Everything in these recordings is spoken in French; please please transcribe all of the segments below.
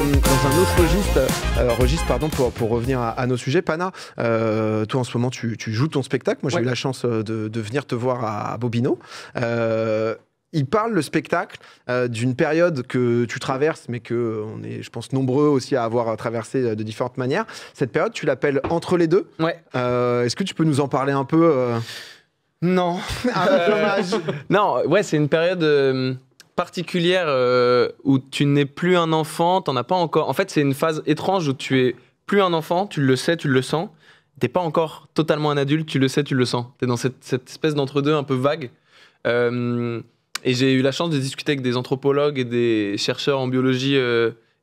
un autre registre pour revenir à nos sujets. Pana, toi en ce moment tu joues ton spectacle. Moi j'ai eu la chance de venir te voir à Bobino. Il parle, le spectacle, d'une période que tu traverses, mais qu'on est, je pense, nombreux aussi à avoir traversé de différentes manières. Cette période, tu l'appelles « Entre les deux ». Ouais. Est-ce que tu peux nous en parler un peu Non. Dommage. Non, ouais, c'est une période particulière où tu n'es plus un enfant, t'en as pas encore. En fait, c'est une phase étrange où tu es plus un enfant, tu le sais, tu le sens. T'es pas encore totalement un adulte, tu le sais, tu le sens. T'es dans cette espèce d'entre-deux un peu vague. Et j'ai eu la chance de discuter avec des anthropologues et des chercheurs en biologie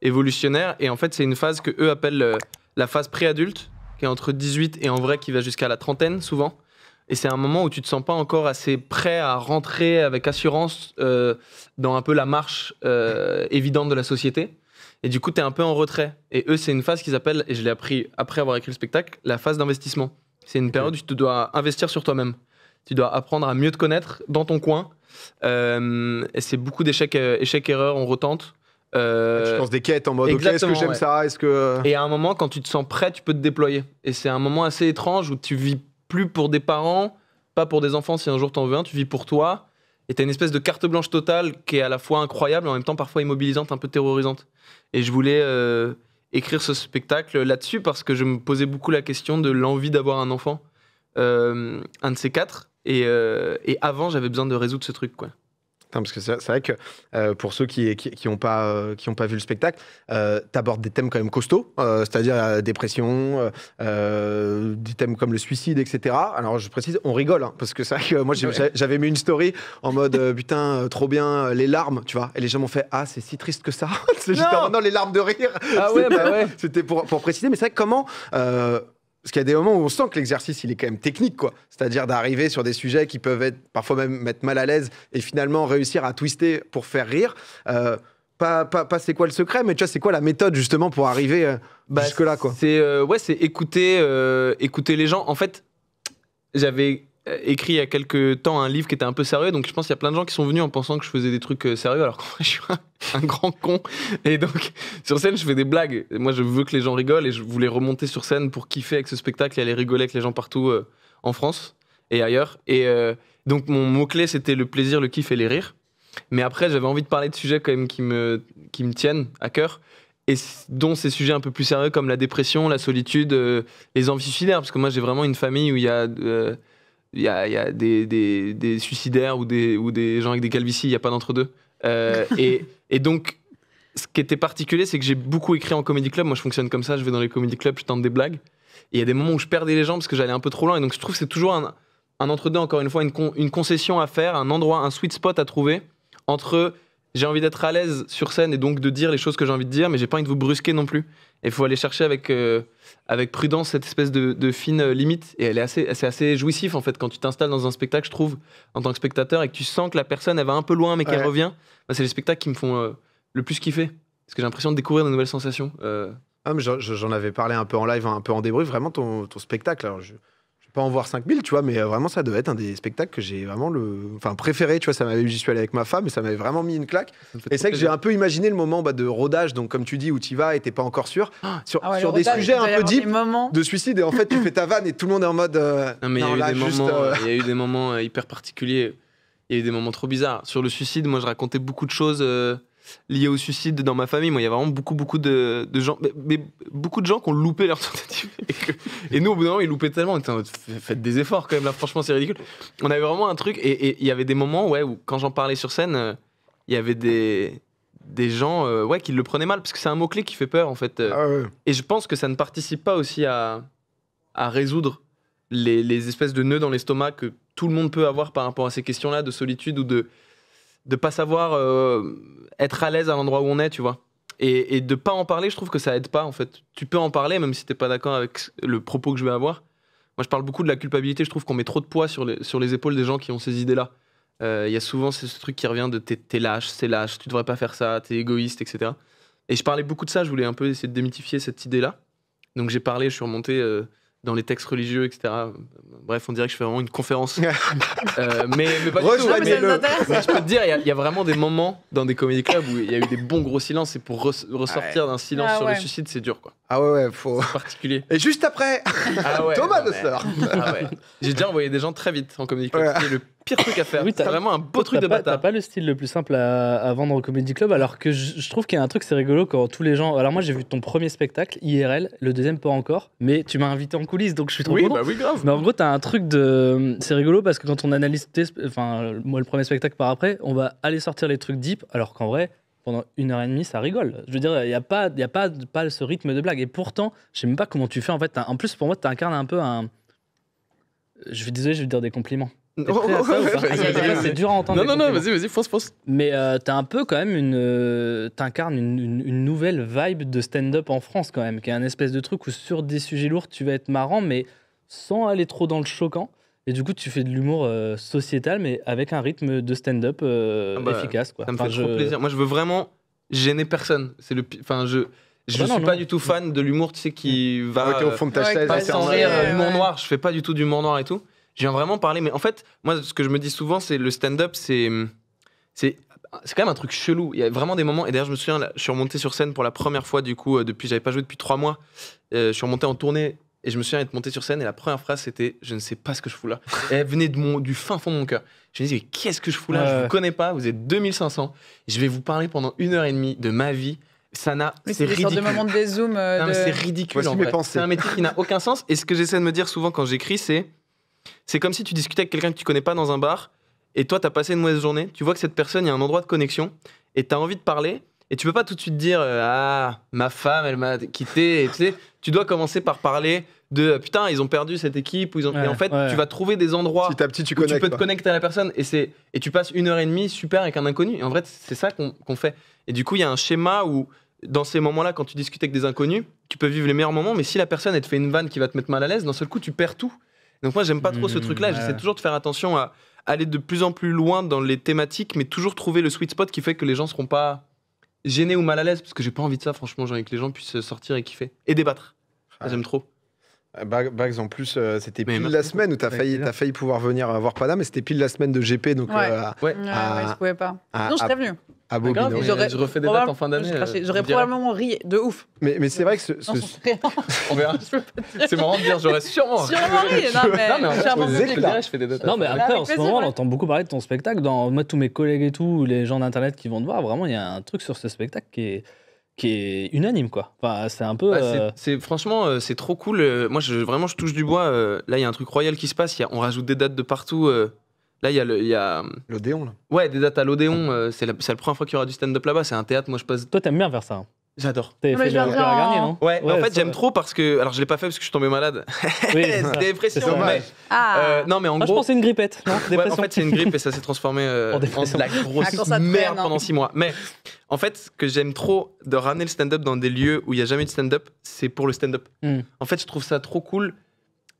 évolutionnaire. Et en fait, c'est une phase que eux appellent la phase préadulte, qui est entre 18 et en vrai qui va jusqu'à la trentaine souvent. Et c'est un moment où tu te sens pas encore assez prêt à rentrer avec assurance dans un peu la marche évidente de la société. Et du coup, tu es un peu en retrait. Et eux, c'est une phase qu'ils appellent, et je l'ai appris après avoir écrit le spectacle, la phase d'investissement. C'est une période où tu dois investir sur toi-même. Tu dois apprendre à mieux te connaître dans ton coin. Et c'est beaucoup d'échecs-erreurs, on retente. Tu penses des quêtes en mode ok, est-ce que j'aime ça, est-ce que... Et à un moment, quand tu te sens prêt, tu peux te déployer. Et c'est un moment assez étrange où tu vis plus pour des parents, pas pour des enfants si un jour t'en veux un, tu vis pour toi. Et t'as une espèce de carte blanche totale qui est à la fois incroyable et en même temps parfois immobilisante, un peu terrorisante. Et je voulais écrire ce spectacle là-dessus parce que je me posais beaucoup la question de l'envie d'avoir un enfant, un de ces quatre. Et avant, j'avais besoin de résoudre ce truc, quoi. Parce que c'est vrai que pour ceux qui ont pas vu le spectacle, t'abordes des thèmes quand même costauds, c'est-à-dire dépression, des thèmes comme le suicide, etc. Alors je précise, on rigole, hein, parce que c'est vrai que moi j'avais mis une story en mode putain, trop bien, les larmes, tu vois, et les gens m'ont fait ah c'est si triste que ça. J'étais non, les larmes de rire. Ah ouais, bah ouais. C'était pour préciser, mais c'est vrai que comment parce qu'il y a des moments où on sent que l'exercice, il est quand même technique, quoi. C'est-à-dire d'arriver sur des sujets qui peuvent être, parfois même mettre mal à l'aise et finalement réussir à twister pour faire rire. Pas c'est quoi le secret, mais tu vois, c'est quoi la méthode justement pour arriver jusque-là, quoi. C'est écouter les gens. En fait, j'avais écrit il y a quelques temps un livre qui était un peu sérieux, donc je pense qu'il y a plein de gens qui sont venus en pensant que je faisais des trucs sérieux, alors qu'en vrai, je suis un grand con. Et donc, sur scène, je fais des blagues. Moi, je veux que les gens rigolent et je voulais remonter sur scène pour kiffer avec ce spectacle et aller rigoler avec les gens partout en France et ailleurs. Et donc, mon mot-clé, c'était le plaisir, le kiff et les rires. Mais après, j'avais envie de parler de sujets quand même qui me tiennent à cœur, et dont ces sujets un peu plus sérieux comme la dépression, la solitude, les envies suicidaires. Parce que moi, j'ai vraiment une famille où il y a des suicidaires ou des gens avec des calvities, il n'y a pas d'entre-deux. Et donc, ce qui était particulier, c'est que j'ai beaucoup écrit en comedy club. Moi, je fonctionne comme ça, je vais dans les comedy clubs, je tente des blagues. Et il y a des moments où je perdais les gens parce que j'allais un peu trop loin. Et donc, je trouve que c'est toujours un entre-deux, encore une fois, une concession à faire, un endroit, un sweet spot à trouver entre j'ai envie d'être à l'aise sur scène et donc de dire les choses que j'ai envie de dire, mais j'ai pas envie de vous brusquer non plus. Et il faut aller chercher avec prudence cette espèce de fine limite. Et c'est assez jouissif, en fait, quand tu t'installes dans un spectacle, je trouve, en tant que spectateur, et que tu sens que la personne, elle va un peu loin, mais qu'elle revient. Bah, c'est les spectacles qui me font le plus kiffer. Parce que j'ai l'impression de découvrir de nouvelles sensations. Ah, mais j'en avais parlé un peu en live, un peu en débrief. Vraiment, ton spectacle, alors je vais pas en voir 5000, tu vois, mais vraiment, ça devait être un des spectacles que j'ai vraiment préféré, tu vois. J'y suis allé avec ma femme et ça m'avait vraiment mis une claque. Et c'est vrai que j'ai un peu imaginé le moment de rodage, donc comme tu dis, où tu vas et t'es pas encore sûr, sur des sujets un peu deep de suicide, et en fait, tu fais ta vanne et tout le monde est en mode. Non, mais il y a eu des moments hyper particuliers. Il y a eu des moments trop bizarres. Sur le suicide, moi, je racontais beaucoup de choses liées au suicide dans ma famille. Moi, il y a vraiment beaucoup de gens, mais beaucoup de gens qui ont loupé leur tentative. Et nous, au bout d'un moment, ils loupaient tellement. On était en mode, faites des efforts quand même, là, franchement, c'est ridicule. On avait vraiment un truc, et il y avait des moments où, quand j'en parlais sur scène, il y avait des gens qui le prenaient mal, parce que c'est un mot-clé qui fait peur, en fait. Et je pense que ça ne participe pas aussi à résoudre les espèces de nœuds dans l'estomac que tout le monde peut avoir par rapport à ces questions-là de solitude ou de pas savoir être à l'aise à l'endroit où on est, tu vois. Et de pas en parler, je trouve que ça aide pas, en fait. Tu peux en parler, même si t'es pas d'accord avec le propos que je vais avoir. Moi, je parle beaucoup de la culpabilité. Je trouve qu'on met trop de poids sur les épaules des gens qui ont ces idées-là. Il y a souvent ce truc qui revient de t'es lâche, c'est lâche, tu devrais pas faire ça, t'es égoïste, etc. Et je parlais beaucoup de ça, je voulais un peu essayer de démythifier cette idée-là. Donc j'ai parlé, je suis remonté dans les textes religieux, etc. Bref, on dirait que je fais vraiment une conférence. mais pas du tout. Mais je peux te dire, il y a vraiment des moments dans des comedy clubs où il y a eu des bons gros silences, et pour ressortir d'un silence sur le suicide, c'est dur, quoi. Ah ouais, faut... C'est particulier. Et juste après, Thomas de Sœur. J'ai déjà envoyé des gens très vite en comedy club. C'est le pire truc à faire. Oui, c'est vraiment un beau truc de bâtard. T'as pas le style le plus simple à vendre au comedy club, alors que je trouve qu'il y a un truc, c'est rigolo quand tous les gens. Alors moi, j'ai vu ton premier spectacle IRL, le deuxième pas encore, mais tu m'as invité en coulisses, donc je suis trop content. Bah oui, grave. Mais en gros, t'as un truc de. C'est rigolo parce que quand on analyse, moi le premier spectacle par après, on va aller sortir les trucs deep, alors qu'en vrai, pendant 1h30, ça rigole. Je veux dire, il y a pas ce rythme de blague. Et pourtant, je sais même pas comment tu fais. En fait, en plus, pour moi, tu incarnes un peu un. Je vais dire des compliments. C'est dur à entendre. Non, vas-y, fonce. Mais t'as un peu quand même t'incarnes une nouvelle vibe de stand-up en France quand même, qui est un espèce de truc où sur des sujets lourds, tu vas être marrant, mais sans aller trop dans le choquant. Et du coup, tu fais de l'humour sociétal, mais avec un rythme de stand-up efficace, quoi. Ça me fait trop plaisir. Moi, je veux vraiment gêner personne. C'est le, enfin, je suis pas du tout fan de l'humour, tu sais, qui va au fond de ta chaise, pas sans rire, l'humour noir. Je fais pas du tout d'humour noir et tout. Je viens vraiment parler, mais en fait, moi, ce que je me dis souvent, c'est le stand-up, c'est quand même un truc chelou. Il y a vraiment des moments, et d'ailleurs, je me souviens, là, je suis remonté sur scène pour la première fois, du coup, j'avais pas joué depuis 3 mois. Je suis remonté en tournée. Et je me souviens être monté sur scène et la première phrase c'était « Je ne sais pas ce que je fous là ». Et elle venait du fin fond de mon cœur. Je me disais « Qu'est-ce que je fous là ? Je vous connais pas, vous êtes 2500. Je vais vous parler pendant 1h30 de ma vie. Ça n'a... c'est ridicule. C'est de moments de dézoom. Non, mais c'est ridicule en vrai. C'est un métier qui n'a aucun sens. Et ce que j'essaie de me dire souvent quand j'écris, c'est comme si tu discutais avec quelqu'un que tu connais pas dans un bar et toi t'as passé une mauvaise journée. Tu vois que cette personne, il y a un endroit de connexion et t'as envie de parler. Et tu peux pas tout de suite dire ah ma femme elle m'a quitté. Et, tu sais, tu dois commencer par parler de putain ils ont perdu cette équipe ou ils ont... et en fait tu vas trouver des endroits petit à petit, tu peux te connecter à la personne et tu passes 1h30 super avec un inconnu. Et en vrai c'est ça qu'on fait. Et du coup il y a un schéma où dans ces moments-là quand tu discutes avec des inconnus tu peux vivre les meilleurs moments, mais si la personne elle te fait une vanne qui va te mettre mal à l'aise, d'un seul coup tu perds tout. Donc moi j'aime pas trop ce truc-là. J'essaie toujours de faire attention à aller de plus en plus loin dans les thématiques, mais toujours trouver le sweet spot qui fait que les gens seront pas gêné ou mal à l'aise, parce que j'ai pas envie de ça, franchement. J'ai envie que les gens puissent sortir et kiffer et débattre. J'aime trop. Bags en plus, c'était pile la semaine où t'as failli pouvoir venir voir Pada, mais c'était pile la semaine de GP, donc je pouvais pas. Non, je serais venu. À Bobino. Je refais des dates en fin d'année. J'aurais probablement ri de ouf. Mais c'est vrai que on verra. C'est marrant de dire, j'aurais sûrement ri. Je fais des dates. Non, mais après, en ce moment, on entend beaucoup parler de ton spectacle. Moi, tous mes collègues et tout, les gens d'internet qui vont te voir, vraiment, il y a un truc sur ce spectacle qui est unanime, quoi. Enfin, c'est un peu. Franchement, c'est trop cool. Moi, vraiment, je touche du bois. Là, il y a un truc royal qui se passe. On rajoute des dates de partout. Là, il y a l'Odéon, là. Ouais, des dates à l'Odéon. C'est la première fois qu'il y aura du stand-up là-bas. C'est un théâtre. Moi, je passe. Toi, t'aimes bien faire ça. J'adore. T'avais fait le Garnier, non ? Ouais, en fait, j'aime trop parce que. Alors, je l'ai pas fait parce que je suis tombé malade. Oui, c'est dépression. C'est dommage. Non, mais en gros. Je pense que c'est une grippette. Non, ouais, en fait, c'est une grippe et ça s'est transformé en de la grosse merde pendant 6 mois. Mais en fait, ce que j'aime trop de ramener le stand-up dans des lieux où il n'y a jamais de stand-up, c'est pour le stand-up. En fait, je trouve ça trop cool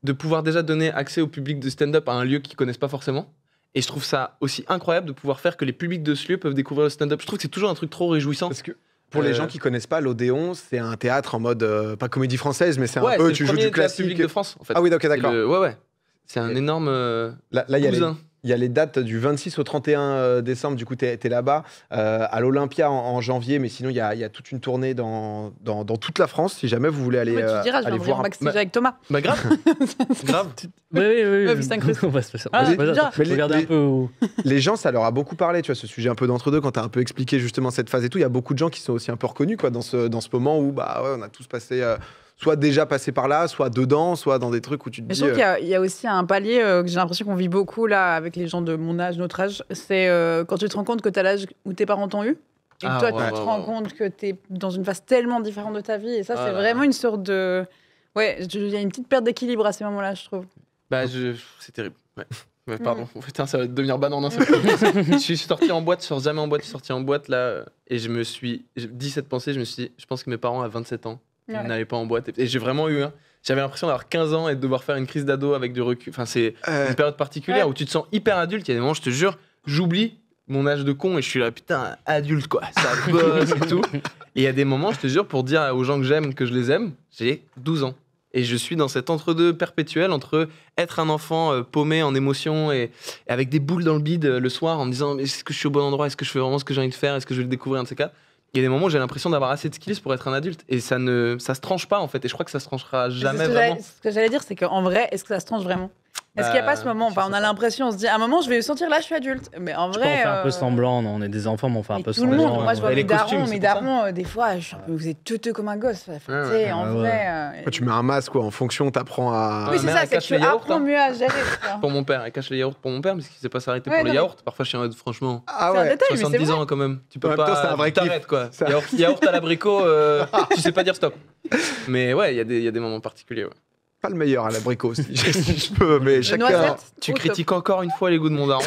de pouvoir déjà donner accès au public de stand-up à un lieu qu'ils connaissent pas forcément. Et je trouve ça aussi incroyable de pouvoir faire que les publics de ce lieu peuvent découvrir le stand-up. Je trouve que c'est toujours un truc trop réjouissant. Parce que pour les gens qui connaissent pas, l'Odéon, c'est un théâtre en mode pas comédie française, mais c'est un peu tu joues du classique. Public de France, en fait. Ah oui, ok, d'accord. Ouais. C'est un énorme. Là, il y a les dates du 26 au 31 décembre, du coup, tu es là-bas, à l'Olympia en janvier, mais sinon, il y a toute une tournée dans toute la France, si jamais vous voulez aller voir. Tu diras, je viendrai en backstage avec Thomas. Bah grave. Grave. Oui. On va se regarder un peu. Les gens, ça leur a beaucoup parlé, tu vois, ce sujet un peu d'entre-deux, quand tu as un peu expliqué justement cette phase et tout. Il y a beaucoup de gens qui sont aussi un peu reconnus quoi, dans ce moment où on a tous passé... soit déjà passé par là, soit dedans, soit dans des trucs où tu te dis... Je trouve qu'il y a aussi un palier que j'ai l'impression qu'on vit beaucoup là avec les gens de mon âge, notre âge. C'est quand tu te rends compte que tu as l'âge où tes parents t'ont eu. Et toi, tu te rends compte que tu es dans une phase tellement différente de ta vie. Et ça, c'est vraiment une sorte de... Ouais, il y a une petite perte d'équilibre à ces moments-là, je trouve. C'est terrible. Ouais, pardon. Putain, ça va devenir banal en seul coup. Je suis sorti en boîte, je sors jamais en boîte. Je suis sorti en boîte là et je me suis dit cette pensée. Je me suis dit, je pense que mes parents à 27 ans n'allaient pas en boîte. Et j'ai vraiment eu j'avais l'impression d'avoir 15 ans et de devoir faire une crise d'ado avec du recul. Enfin, c'est une période particulière où tu te sens hyper adulte. Il y a des moments, je te jure, j'oublie mon âge de con et je suis là, putain, adulte quoi, ça bosse et tout. Et il y a des moments, je te jure, pour dire aux gens que j'aime que je les aime, j'ai 12 ans. Et je suis dans cet entre-deux perpétuel entre être un enfant paumé en émotion et avec des boules dans le bide le soir en me disant est-ce que je suis au bon endroit, est-ce que je fais vraiment ce que j'ai envie de faire, est-ce que je vais le découvrir, un de ces cas. Il y a des moments où j'ai l'impression d'avoir assez de skills pour être un adulte et ça se tranche pas en fait, et je crois que ça se tranchera jamais vraiment. Ce que j'allais dire, c'est qu'en vrai, est-ce que ça se tranche vraiment? Est-ce qu'il n'y a pas ce moment, enfin, on a l'impression, on se dit à un moment je vais sentir là je suis adulte, mais en vrai. On fait un peu semblant, non, on est des enfants, mais on fait un peu tout le semblant. monde, moi je vois mes costumes, darons, des fois je suis un peu, vous êtes teuteux comme un gosse. En vrai. Tu mets un masque quoi, en fonction, t'apprends à. Oui, c'est ça, c'est que tu apprends mieux à gérer. Pour mon père, elle cache les yaourts pour mon père parce qu'il sait pas s'arrêter pour les yaourts. Parfois je suis en mode franchement. Ah ouais. 70 ans quand même. Tu peux pas. C'est un vrai t'arrêtes quoi. Yaourt à l'abricot, tu sais pas dire stop. Mais ouais, il y a des moments particuliers. Pas le meilleur à l'abricot si je peux, mais chacun. Tu critiques encore une fois les goûts de mon daron.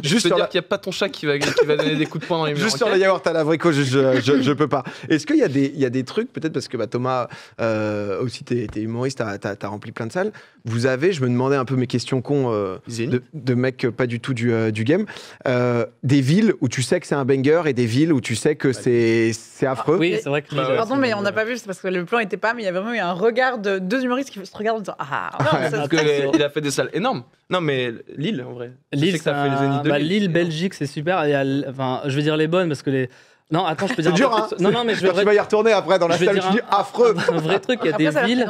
Juste te dire qu'il n'y a pas ton chat qui va donner des coups de poing dans les murs. Juste sur les yaourts à l'abricot, je peux pas. Est-ce qu'il y a des trucs, peut-être parce que Thomas, aussi, t'es humoriste, t'as rempli plein de salles. Vous avez, je me demandais un peu mes questions cons de mecs pas du tout du game, des villes où tu sais que c'est un banger et des villes où tu sais que c'est affreux. Oui, c'est vrai que. Pardon, mais on n'a pas vu, c'est parce que le plan était pas, mais il y a vraiment eu un regard de deux humoristes qui se regardent en disant ah. Parce qu'il a fait des salles énormes. Non, mais Lille, en vrai. Lille, ça fait les Zénith de Lille, Belgique, c'est super. Enfin, je vais dire les bonnes parce que les. Non, attends, je peux dire. C'est dur, hein. Non, mais je vais. Tu vas y retourner après dans la salle, tu dis affreux. Un vrai truc, il y a des villes.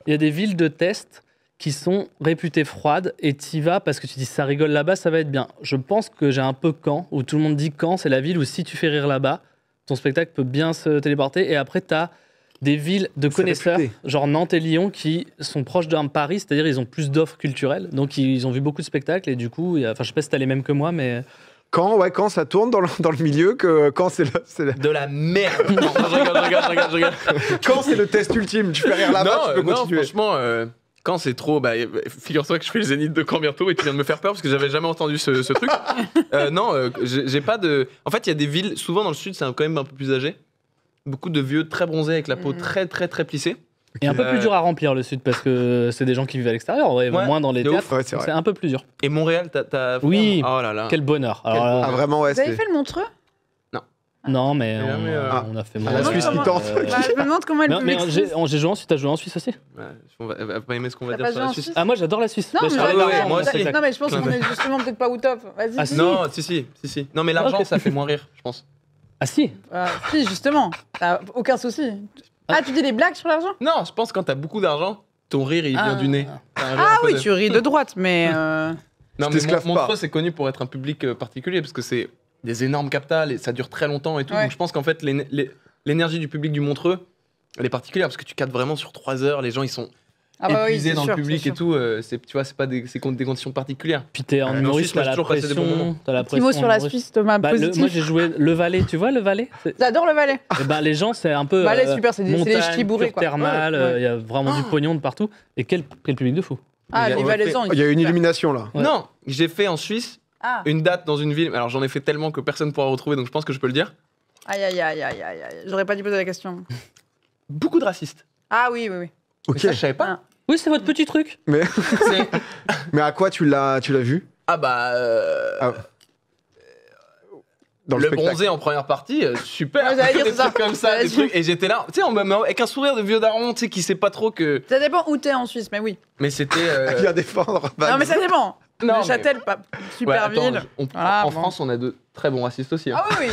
Il y a des villes de test qui sont réputées froides et t'y vas parce que tu dis ça rigole là-bas, ça va être bien. Je pense que j'ai un peu Caen, où tout le monde dit Caen, c'est la ville où si tu fais rire là-bas, ton spectacle peut bien se téléporter. Et après, t'as des villes de connaisseurs, genre Nantes et Lyon, qui sont proches d'un Paris, c'est-à-dire ils ont plus d'offres culturelles, donc ils ont vu beaucoup de spectacles et du coup, enfin je sais pas si t'as les mêmes que moi, mais... Quand ça tourne dans le milieu, quand c'est de la merde. Non, je rigole. Quand c'est le test ultime, tu fais rire là-bas, tu peux continuer. Franchement, quand c'est trop, figure-toi que je fais le Zénith de Caen bientôt et tu viens de me faire peur parce que j'avais jamais entendu ce truc. J'ai pas de... En fait, il y a des villes, souvent dans le sud, c'est quand même un peu plus âgé. Beaucoup de vieux très bronzés avec la peau très plissée. Et un peu plus dur à remplir le sud parce que c'est des gens qui vivent à l'extérieur, moins dans les théâtres. Ouais, c'est un peu plus dur. Et Montréal, t'as... Oui, oh là là. Quel bonheur. Alors, vraiment, ouais. Vous avez fait le Montreux? Non, mais on a fait la Suisse qui tente. Je me demande comment elle peut. Mais j'ai joué ensuite, t'as joué en Suisse aussi? Elle va pas aimer ce qu'on va dire sur la Suisse. Ah, moi j'adore la Suisse. Non, moi aussi. Non, mais je pense qu'on est justement peut-être pas au top. Vas-y. Non, si. Non, mais l'argent, ça fait moins rire, je pense. Ah si. Si, justement. T'as aucun souci. Ah, tu dis des blagues sur l'argent? Non, je pense que quand t'as beaucoup d'argent, ton rire, il vient du nez. Ah oui, tu ris de droite, mais... Non, mais Montreux, c'est connu pour être un public particulier, parce que c'est des énormes captales, et ça dure très longtemps et tout. Donc je pense qu'en fait, l'énergie du public du Montreux, elle est particulière, parce que tu captes vraiment sur 3 heures, les gens, ils sont... épuisés dans le public et tout, tu vois, c'est des conditions particulières. Puis t'es en humoriste, t'as la pression. Petit mot sur la Suisse, Thomas, positif. Moi j'ai joué Le Valais, tu vois Le Valais? J'adore Le Valais. Et les gens, c'est un peu Valais, super, c'est des ch'tis bourrés, quoi. Thermal, il y a vraiment du pognon de partout. Et quel public de fou. Ah, les Valaisans. Il y a une illumination là. Non, j'ai fait en Suisse une date dans une ville. Alors j'en ai fait tellement que personne ne pourra retrouver, donc je pense que je peux le dire. Aïe. J'aurais pas dû poser la question. Beaucoup de racistes. Ah oui. Ok. Ça, je savais pas. Oui, c'est votre petit truc. Mais à quoi tu l'as vu? Dans le bronzé en première partie, super. Des trucs comme ça, des trucs. Et j'étais là, tu sais, avec un sourire de vieux daron, tu sais, qui sait pas trop que. Ça dépend où t'es en Suisse, mais oui. Mais c'était. Il y a défendre. Non, mais ça dépend. Châtel, pas super ville. En France, on a de très bons racistes aussi. Ah oui.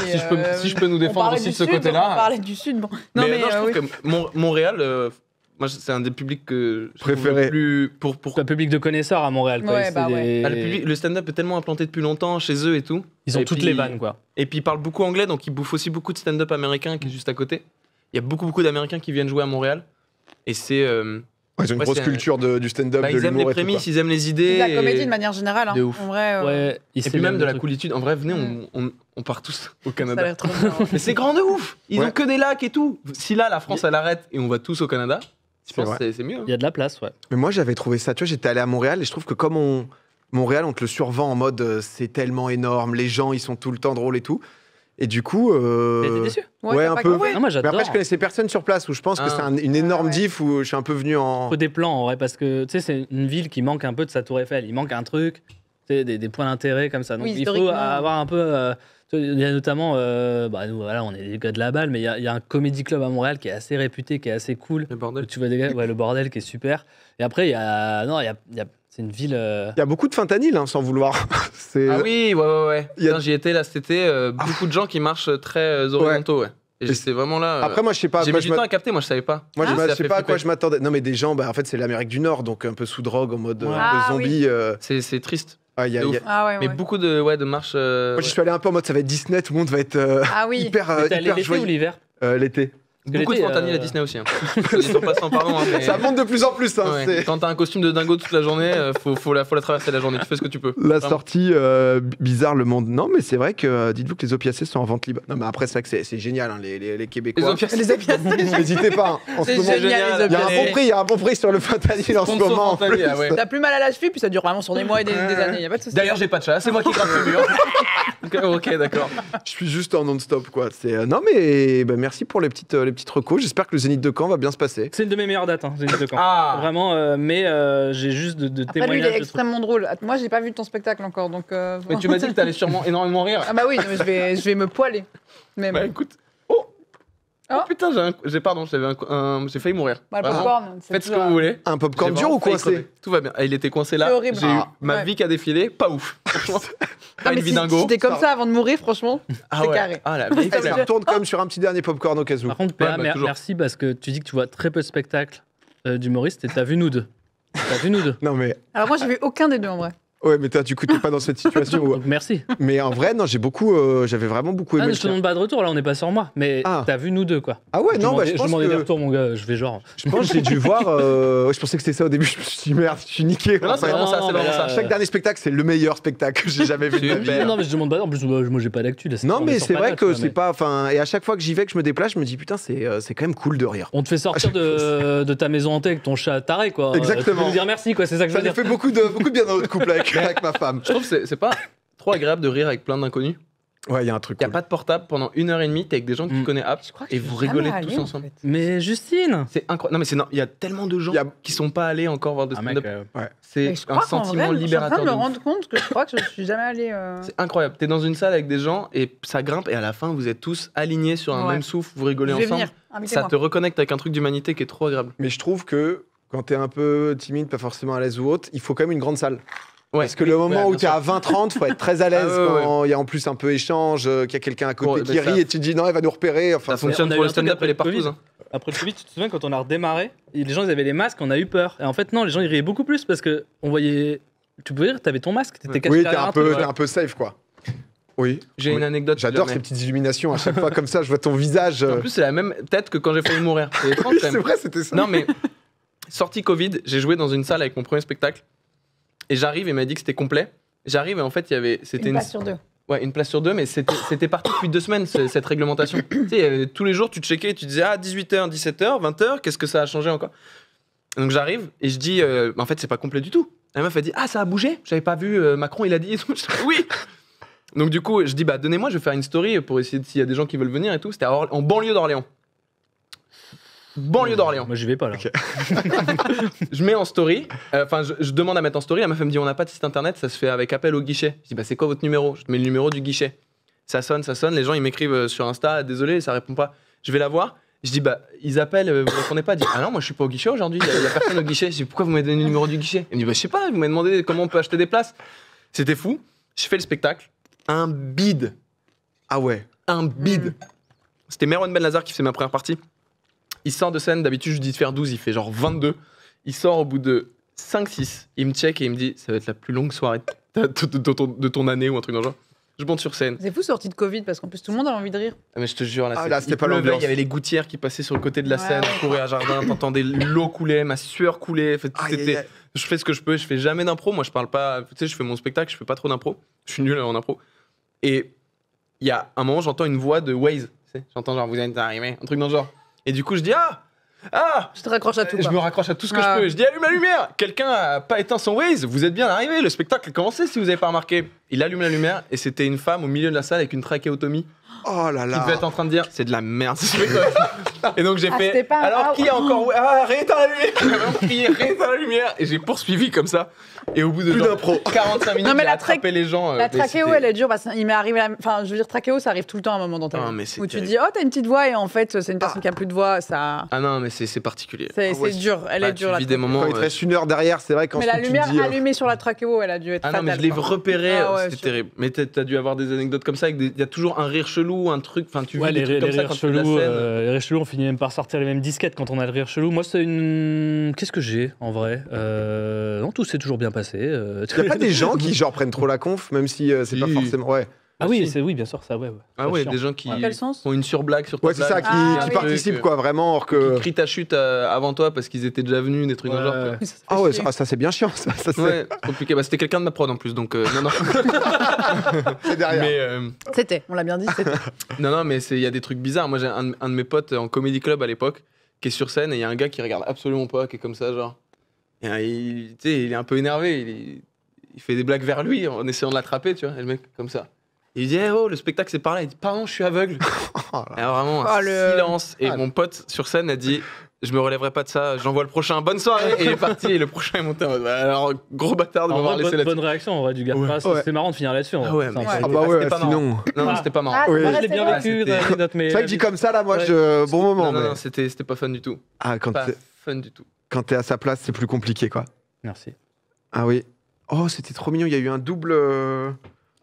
Si je peux nous défendre aussi de ce côté-là. On parlait du sud, bon. Non, mais je trouve que Montréal. Moi, c'est un des publics que je préféré. Pour un public de connaisseurs à Montréal. Quoi. Le stand-up est tellement implanté depuis longtemps chez eux et tout. Ils ont toutes les vannes, quoi. Et puis ils parlent beaucoup anglais, donc ils bouffent aussi beaucoup de stand-up américain qui est juste à côté. Il y a beaucoup d'Américains qui viennent jouer à Montréal. Et c'est... ils ont une grosse culture du stand-up, de l'humour. Ils aiment les prémices, ils aiment les idées. La comédie de manière générale. De ouf. En vrai, et puis même de la coolitude. En vrai, venez, on part tous au Canada. Ça a l'air trop bien. Mais c'est grand de ouf. Ils ont que des lacs et tout. Si là, la France, elle arrête et on va tous au Canada... Je pense que c'est mieux. Il y a de la place, ouais. Mais moi, j'avais trouvé ça. Tu vois, j'étais allé à Montréal et je trouve que comme Montréal, on te le survend en mode c'est tellement énorme, les gens, ils sont tout le temps drôles et tout. Et du coup. T'as été déçu? Ouais, un peu. Moi, j'adore. Mais après, je connaissais personne sur place où je pense que c'est une énorme diff où je suis un peu venu en. Il faut des plans, en vrai, parce que tu sais, c'est une ville qui manque un peu de sa Tour Eiffel. Il manque un truc, des points d'intérêt comme ça. Donc il faut avoir un peu. Il y a notamment, nous, voilà, on est des gars de la balle, mais il y a un comedy club à Montréal qui est assez réputé, qui est assez cool. Le bordel. Tu vois des gars, ouais, le bordel qui est super. Et après, c'est une ville. Il y a beaucoup de fentanyl, sans vouloir. Ah oui, ouais. J'y étais là cet été. Beaucoup de gens qui marchent très horizontaux, ouais. Et j'étais vraiment là. Après, moi, je sais pas. J'ai mis du temps à capter, moi, je savais pas. Moi, je sais pas à quoi je m'attendais. Non, mais des gens, en fait, c'est l'Amérique du Nord, donc un peu sous drogue, en mode un peu zombie. Oui. C'est triste. Mais beaucoup de marches. Moi, je suis allé un peu en mode ça va être Disney, tout le monde va être hyper joyeux. Ou l'hiver l'été. Beaucoup de fentanyl à Disney aussi. Ils sont pas sans pardon. Mais... Ça monte de plus en plus. Quand t'as un costume de dingo toute la journée, faut la traverser la journée. Tu fais ce que tu peux. La sortie bizarre, le monde. Non, mais c'est vrai que dites-vous que les opiacés sont en vente libre. Non, mais après, c'est vrai que c'est génial, les Québécois. Les opiacés. N'hésitez pas. En ce moment, il y a un bon prix sur le fentanyl en ce moment. T'as plus mal à la cheville, puis ça dure vraiment sur des mois et des années. Y a pas de souci. D'ailleurs, j'ai pas de chat. C'est moi qui gratte le mur. Ok, d'accord. Je suis juste en non-stop, quoi. Non, mais merci pour les petites recos. J'espère que le Zénith de Caen va bien se passer. C'est une de mes meilleures dates, Zénith de Caen. Vraiment, mais j'ai juste de Après, témoignages. lui, il est extrêmement drôle. Moi, j'ai pas vu ton spectacle encore, donc. Mais tu m'as dit que t'allais sûrement énormément rire. Ah bah oui, mais je vais me poiler. Mais bah écoute. Oh putain, j'ai failli mourir. Bah, le popcorn. Faites ce que vous voulez. Un popcorn dur ou coincé? Tout va bien. Il était coincé là. C'est horrible. J'ai eu ma vie qui a défilé. Pas ouf. Franchement. Pas une vie dingo. Si t'es comme ça avant de mourir, franchement, c'est carré. Ah la vieille Ça retourne quand même sur un petit dernier popcorn au cas où. Par contre, PA, merci parce que tu dis que tu vois très peu de spectacles d'humoristes et t'as vu nous deux. Non mais. Alors moi, j'ai vu aucun des deux en vrai. Ouais, mais toi, du coup, t'es pas dans cette situation où... Donc, merci. Mais en vrai, non, j'avais vraiment beaucoup aimé. Je te demande pas de retour, là, on n'est pas sur moi. Mais t'as vu nous deux, quoi. Ah ouais, non, je demandais des retours, mon gars. Je vais genre. Je pense que j'ai dû voir. Je pensais que c'était ça au début. Je me suis dit, merde, je suis niqué. Non, c'est vraiment ça. Chaque dernier spectacle, c'est le meilleur spectacle que j'ai jamais vu de ma vie. Non, mais je demande pas. En plus, moi, j'ai pas d'actu. Non, mais c'est vrai que c'est pas. Enfin, et à chaque fois que j'y vais, que je me déplace, je me dis, putain, c'est quand même cool de rire. On te fait sortir de ta maison hantée avec ton chat taré, quoi. Exactement. Tu peux me dire merci, quoi. C'est ça que je veux dire. Ça fait beaucoup de bien dans notre couple avec ma femme. Je trouve que c'est pas trop agréable de rire avec plein d'inconnus. Ouais, il y a un truc. Il n'y a pas de portable pendant 1h30, t'es avec des gens que tu connais et vous rigolez tous ensemble. Mais Justine, c'est incroyable. Non, mais il y a tellement de gens qui sont pas allés encore voir de stand-up. C'est un sentiment libérateur. Je suis en train de me rendre compte que je crois que je suis jamais allé. C'est incroyable. T'es dans une salle avec des gens et ça grimpe et à la fin vous êtes tous alignés sur un même souffle, vous rigolez ensemble. Ça te reconnecte avec un truc d'humanité qui est trop agréable. Mais je trouve que quand t'es un peu timide, pas forcément à l'aise ou autre, il faut quand même une grande salle. Ouais, parce que le moment où tu es à 20-30, faut être très à l'aise quand il y a en plus un peu échange, qu'il y a quelqu'un à côté qui rit et tu te dis non, elle va nous repérer. Enfin, ça fonctionne pour le stand-up et les partout. Après le Covid, tu te souviens quand on a redémarré, les gens ils avaient les masques, on a eu peur. Et en fait, non, les gens ils riaient beaucoup plus parce que on voyait. Tu peux rire, t'avais ton masque, t'étais caché. Oui, t'es un peu safe quoi. Oui. J'ai une anecdote. J'adore ces petites illuminations à chaque fois comme ça, je vois ton visage. En plus, c'est la même tête que quand j'ai failli mourir. C'est vrai, c'était ça. Non, mais sortie Covid, j'ai joué dans une salle avec mon premier spectacle et j'arrive et il m'a dit que c'était complet. J'arrive et en fait, il y avait. C'était une place sur deux. Ouais, une place sur deux, mais c'était parti depuis 2 semaines, cette réglementation. Tu sais, tous les jours, tu te checkais et tu disais, 18h, 17h, 20h, qu'est-ce que ça a changé encore? Donc j'arrive et je dis, en fait, c'est pas complet du tout. La meuf, elle dit, ça a bougé? J'avais pas vu, Macron, il a dit et tout. Je dis, oui! Donc du coup, je dis, donnez-moi, je vais faire une story pour essayer s'il y a des gens qui veulent venir et tout. C'était en banlieue d'Orléans. Banlieue d'Orléans. Moi, j'y vais pas là. Okay. Je mets en story, je demande à mettre en story. La meuf elle me dit on n'a pas de site internet, ça se fait avec appel au guichet. Je dis c'est quoi votre numéro? Je mets le numéro du guichet. Ça sonne. Les gens ils m'écrivent sur Insta, désolé, ça répond pas. Je vais la voir. Je dis ils appellent, vous répondez pas. Je dis non, moi je suis pas au guichet aujourd'hui, il y a personne au guichet. Je dis pourquoi vous m'avez donné le numéro du guichet? Elle me dit je sais pas, vous m'avez demandé comment on peut acheter des places. C'était fou. Je fais le spectacle, un bide. Ah ouais. Un bide. C'était Merwan Benlazar qui fait ma première partie. Il sort de scène, d'habitude je dis de faire 12, il fait genre 22. Il sort au bout de 5-6, il me check et il me dit ça va être la plus longue soirée de ton année ou un truc dans le genre. Je monte sur scène. C'est fou sorti de Covid parce qu'en plus tout le monde a envie de rire. Mais je te jure, là c'était pas l'ambiance. Il y avait les gouttières qui passaient sur le côté de la scène, on courait à jardin, t'entendais l'eau couler, ma sueur couler. Je fais ce que je peux, je fais jamais d'impro, moi je parle pas, tu sais, je fais mon spectacle, je fais pas trop d'impro, je suis nul en impro. Et il y a un moment, j'entends une voix de Waze, j'entends genre vous êtes arrivé, un truc dans le genre. Et du coup, je dis je te raccroche à tout. Je me raccroche à tout ce que je peux. Je dis allume la lumière. Quelqu'un a pas éteint son Waze. Vous êtes bien arrivé. Le spectacle a commencé si vous avez pas remarqué. Il allume la lumière et c'était une femme au milieu de la salle avec une trachéotomie. Oh là là. Qui devait être en train de dire c'est de la merde. Et donc j'ai fait. Alors qui a encore. Ah, rééteins la lumière. J'ai vraiment crié, rééteins la lumière. Et j'ai poursuivi comme ça. Et au bout de 45 minutes, j'ai attrapé les gens. La trachéo, elle est dure. Il m'est arrivé. Enfin, je veux dire, trachéo, ça arrive tout le temps à un moment dans ta vie. Où tu dis, oh, t'as une petite voix, et en fait, c'est une personne qui a plus de voix. Ça. Ah non, mais c'est particulier. C'est dur. Elle est dure. Quand il te reste une heure derrière, c'est vrai. Mais la lumière allumée sur la trachéo, elle a dû être fatale. Ah non, mais je l'ai repéré. C'était terrible. Mais t'as dû avoir des anecdotes comme ça. Il y a toujours un rire chelou, un truc. Enfin, tu vois des trucs comme ça quand tu fais la scène. Les rires chelous, on finit même par sortir les mêmes disquettes quand on a le rire chelou. Moi, c'est une. Qu'est-ce que j'ai en vrai Non, tout s'est toujours bien passé. Il n'y a pas des gens qui genre prennent trop la conf, même si c'est pas forcément. Ouais. Ah oui, oui, bien sûr, ça, ouais. Ah ouais, des gens qui ont une surblague sur ta blague. Ouais, c'est ça, qui participent, quoi, vraiment. Or que... Qui crient ta chute avant toi parce qu'ils étaient déjà venus, des trucs dans le genre. Ah ouais, ça c'est bien chiant, ça. Ouais, compliqué. C'était quelqu'un de ma prod en plus, donc non. C'est derrière. C'était, on l'a bien dit, c'était. Non, mais il y a des trucs bizarres. Moi, j'ai un de mes potes en comedy club à l'époque qui est sur scène et il y a un gars qui regarde absolument pas, qui est comme ça, genre. Et il est un peu énervé, il fait des blagues vers lui en essayant de l'attraper, tu vois, et le mec comme ça. Il dit oh, le spectacle c'est par là. Il dit pardon, je suis aveugle. Et vraiment un silence. Et mon pote sur scène a dit je me relèverai pas de ça, j'envoie le prochain, bonne soirée. Et il est parti et le prochain est monté. Alors gros bâtard de m'avoir laissé là-dessus. Bonne réaction en vrai du gars. C'est marrant de finir là-dessus. Ah ouais, sinon. Non, c'était pas marrant. Moi je l'ai bien vécu. C'est vrai que dit comme ça là, moi je bon moment. Non, c'était pas fun du tout. Ah pas fun du tout. Quand t'es à sa place, c'est plus compliqué quoi. Merci. Ah oui. Oh, c'était trop mignon. Il y a eu un double.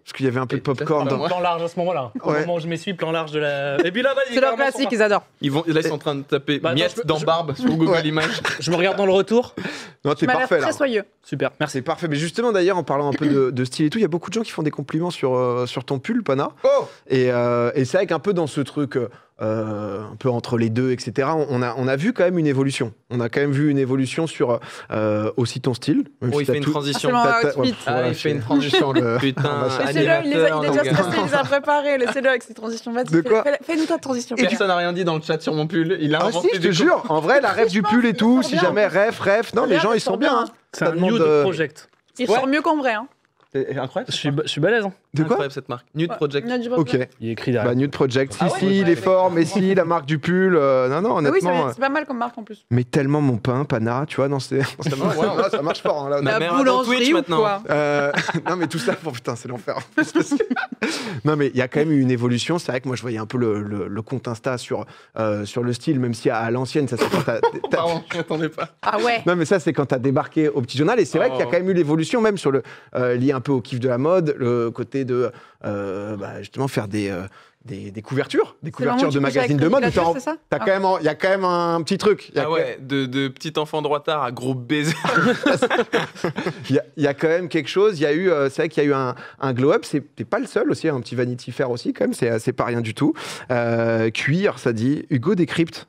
Parce qu'il y avait un peu de popcorn. Plan large à ce moment-là. Au moment où je m'essuie, plan large de la. Et puis là, c'est leur classique, ils adorent. Là, ils sont en train de taper miettes dans barbe sur Google Images. Je me regarde dans le retour. Non, t'es parfait là. Très soyeux. Super, merci. C'est parfait. Mais justement, d'ailleurs, en parlant un peu de style et tout, il y a beaucoup de gens qui font des compliments sur ton pull, Pana. Oh et c'est vrai qu'un peu dans ce truc. Un peu entre les deux, etc. On a vu quand même une évolution. On a quand même vu une évolution sur aussi ton style. Il fait une transition. Il fait une transition. Putain, laissez-le, il est déjà stressé, il les a préparés. Laissez-le avec ses transitions. De quoi ? Fais-nous ta transition. Personne n'a rien dit dans le chat sur mon pull. Il a inventé si, je te jure. En vrai, la ref du pull et tout, si jamais ref. Non, les gens, ils sont bien. C'est un nude project. Il sort mieux qu'en vrai. C'est incroyable. Je suis balèze. De quoi ? Incroyable cette marque. Nude Project. Ok. Il est écrit derrière. Nude Project. Si, il est fort, mais si, la marque du pull. Non, honnêtement. Oui, c'est pas mal comme marque en plus. Mais tellement mon pain, Pana, tu vois, non, ça marche fort. Là, ma mère a Twitch maintenant. Non, mais tout ça, putain, c'est l'enfer. Non, mais il y a quand même eu une évolution. C'est vrai que moi, je voyais un peu le compte Insta sur le style, même si à l'ancienne, ça c'est quand Pardon, je m'attendais pas. Ah ouais. Non, mais ça, c'est quand t'as débarqué au Petit Journal. Et c'est vrai qu'il y a quand même eu l'évolution, même sur le lié un peu au kiff de la mode, le côté de justement faire des couvertures, de magazines de mode. Il y a quand même un petit truc. De petit enfant droitard à gros baiser. Il y a quand même quelque chose. Il y a eu, c'est vrai qu'il y a eu un glow up. T'es pas le seul aussi, un petit Vanity Fair aussi quand même. C'est pas rien du tout. Cuir, ça dit. Hugo décrypte.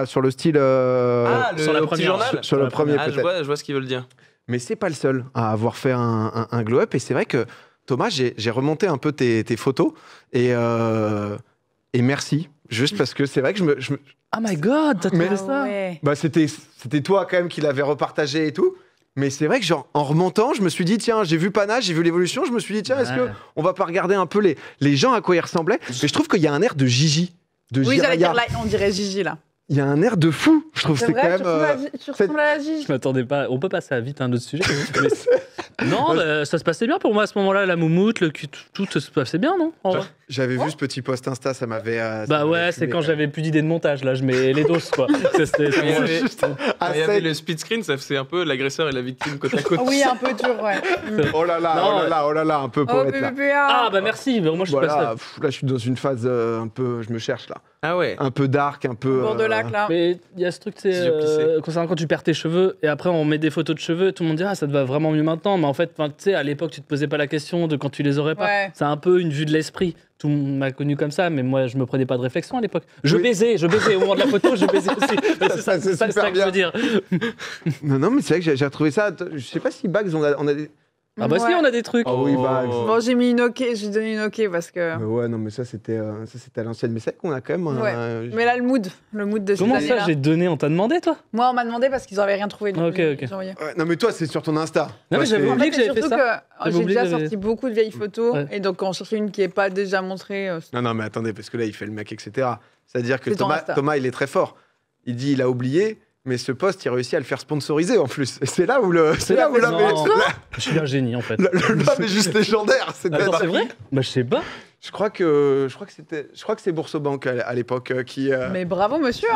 Sur le style. Sur le Petit Journal. Sur le premier peut-être. Je vois ce qu'ils veulent dire. Mais c'est pas le seul à avoir fait un glow up. Et c'est vrai que Thomas, j'ai remonté un peu tes photos et merci. Juste parce que c'est vrai que je me... Oh my god, t'as trouvé ça ouais. C'était toi quand même qui l'avais repartagé et tout. Mais c'est vrai que genre, en remontant, je me suis dit, tiens, j'ai vu Pana, j'ai vu l'évolution, je me suis dit, tiens, est-ce qu'on va pas regarder un peu les gens à quoi ils ressemblaient ? Mais je trouve qu'il y a un air de Gigi. Oui, j'allais dire là, on dirait Gigi là. Il y a un air de fou, je trouve. C'est quand même. Tu ressembles à la Gigi. Je m'attendais pas. On peut passer à vite à un autre sujet. Non, ça se passait bien pour moi à ce moment-là. La moumoute, le cul, tout se passait bien, non ? J'avais vu ce petit post Insta, ça m'avait. C'est quand j'avais plus d'idées de montage. Là, je mets les doses, quoi. Il y avait le speed screen, ça faisait un peu l'agresseur et la victime côte à côte. Oui, un peu dur, ouais. Oh là là, un peu poète là. Ah bah merci, mais moi je suis pas ça. Là, je suis dans une phase un peu, je me cherche là. Ah ouais. Un peu dark, un peu. Bord de lac là. Mais il y a ce truc, c'est concernant quand tu perds tes cheveux et après on met des photos de cheveux, tout le monde dit ça te va vraiment mieux maintenant, mais en fait, tu sais, à l'époque tu te posais pas la question de quand tu les aurais pas. Ouais. C'est un peu une vue de l'esprit. Tout le monde m'a connu comme ça, mais moi je me prenais pas de réflexion à l'époque. Je baisais au moment de la photo, je baisais aussi. C'est ça que je veux dire. Non, mais c'est vrai que j'ai retrouvé ça. Je sais pas si Bags on a Ah bah si, on a des trucs. Ah oui, bah. Bon, j'ai mis une OK, j'ai donné une OK parce que. Mais ouais, non, mais ça c'était à l'ancienne. Mais c'est vrai qu'on a quand même. Ouais. Mais là, le mood de cette Comment année-là. ça, j'ai donné? On t'a demandé, toi? Moi, on m'a demandé parce qu'ils n'avaient rien trouvé. Donc Ok. j'ai envoyé. Ouais, non, mais toi, c'est sur ton Insta. Non, mais j'avais En oublié fait, que j'avais fait surtout ça. que j'ai déjà sorti beaucoup de vieilles photos. Ouais. Et donc, quand on cherchait une qui n'est pas déjà montrée. Non, mais attendez, parce que là, il fait le mec, etc. C'est-à-dire que C'est ton Thomas, il est très fort. Il dit, il a oublié. Mais ce poste, il réussit à le faire sponsoriser en plus. Et c'est là où l'homme Je suis un génie en fait. est juste légendaire. Attends, c'est vrai? Bah je sais pas. Je crois que c'est Boursobank à l'époque qui Mais bravo, monsieur.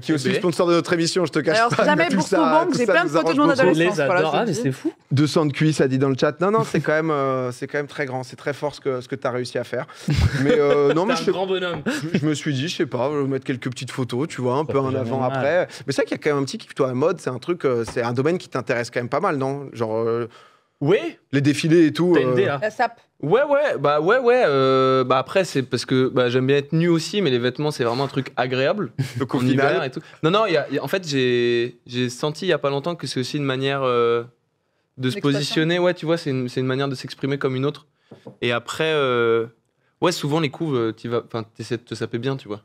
qui est aussi le sponsor de notre émission. Je te cache Alors, pas. si jamais Tout ça- Boursobank, tout j'ai ça plein de nous photos de arrange mon beaucoup. Je les adolescence. Voilà, adore. je Ah te mais dis. c'est fou. 200 de QI, ça dit dans le chat. Non, c'est quand même très grand. C'est très fort ce que tu as réussi à faire. Mais non, mais T'es un grand bonhomme. je me suis dit, je sais pas, mettre quelques petites photos, tu vois, un peu fait en jamais avant mal. après. Mais c'est vrai qu'il y a quand même un petit kiff, toi, la mode, c'est un truc, c'est un domaine qui t'intéresse quand même pas mal, non? Genre Ouais. les défilés et tout. T'as une DA. La sape. Ouais. Bah après, c'est parce que j'aime bien être nu aussi, mais les vêtements, c'est vraiment un truc agréable. Donc au En hiver final, et tout. Non, en fait, j'ai senti il y a pas longtemps que c'est aussi une manière de se D'expression. positionner. Ouais, tu vois, c'est une manière de s'exprimer comme une autre. Et après, ouais, souvent les couves, t'essaies de te saper bien, tu vois.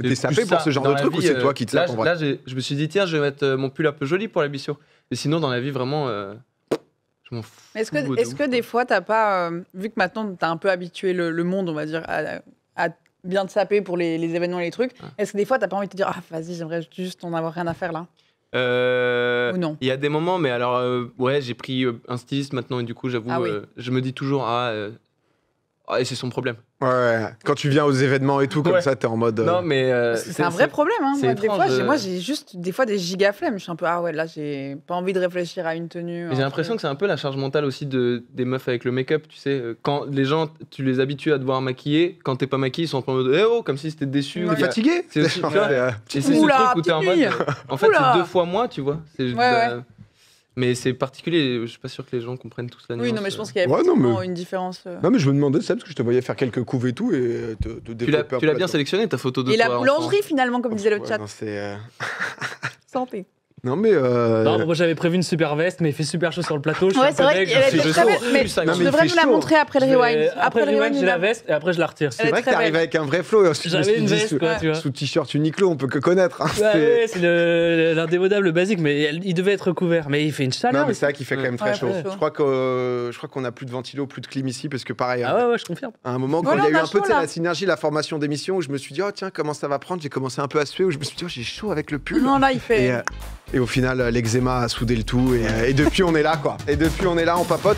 t'es C'est sapé plus pour ça. ce genre Dans de la truc ou vie, c'est toi qui te là, sapes en vrai? là, je me suis dit, tiens, je vais mettre mon pull un peu joli pour la Bissio. Mais sinon, dans la vie, vraiment, je m'en fous. Est-ce de que ouf, des fois, t'as pas, vu que maintenant, t'as un peu habitué le monde, on va dire, à bien te saper pour les événements et les trucs, est-ce que des fois, t'as pas envie de te dire, ah, vas-y, j'aimerais juste en avoir rien à faire là? Ou non? Il y a des moments, mais alors, ouais, j'ai pris un styliste maintenant et du coup, j'avoue, Ah oui. je me dis toujours, et c'est son problème. Ouais, quand tu viens aux événements et tout, comme Ouais. ça, t'es en mode. Non, mais. C'est un vrai problème. Hein. c'est Moi, des étrange, fois, moi, j'ai juste des fois des giga flemmes. Je suis un peu, ah ouais, là, j'ai pas envie de réfléchir à une tenue. J'ai l'impression que c'est un peu la charge mentale aussi des meufs avec le make-up, tu sais. Quand les gens, tu les habitues à devoir maquiller, quand t'es pas maquillée, ils sont en mode, eh oh, comme si c'était déçu. Ouais. T'es fatigué? C'est aussi, tu vois, et c'est ce Oula, truc où t'es en mode. petite En fait, Oula. c'est 2 fois moins, tu vois. Ouais. Mais c'est particulier, je suis pas sûr que les gens comprennent tous la nuance. Oui, non, mais je pense qu'il y a Ouais, non, effectivement mais- une différence. Non, mais je me demandais ça parce que je te voyais faire quelques couves et tout et te Tu développer l'as un peu bien là-dedans. sélectionné ta photo de Et toi. la enfant. boulangerie, finalement, comme disait le Ouais, chat. non, c'est, Santé. Non, mais. Non, moi j'avais prévu une super veste, mais il fait super chaud sur le plateau. Je suis Ouais, un c'est peu vrai deg, qu'elle je était suis très chaud. belle. Mais ça, tu non, mais il devrais fait nous la chaud. montrer après le rewind. Après le rewind, j'ai la il veste et après je la retire. Elle C'est est vrai que très t'arrives belle. avec un vrai flow. Et ensuite, je me J'avais suis une dit, veste, quoi, tu vois. sous t-shirt Uniqlo, on peut que connaître. Hein. Ouais, C'est- ouais, c'est l'indémodable basique, mais il devait être couvert. Mais il fait une chaleur. Non, mais c'est vrai qu'il fait quand même très Ouais, chaud. très chaud. Je crois qu'on a plus de ventilo, plus de clim ici, parce que pareil, Ah ouais, je confirme. à un moment, quand Voilà, il y a eu on a un peu chaud, tu sais, là. la synergie, la formation d'émission, où je me suis dit, oh tiens, comment ça va prendre? J'ai commencé un peu à suer, où je me suis dit, oh, j'ai chaud avec le pull. Non, là, il Et, fait. et au final, l'eczéma a soudé le tout. Et depuis, on est là, quoi. Et depuis, on est là, on papote.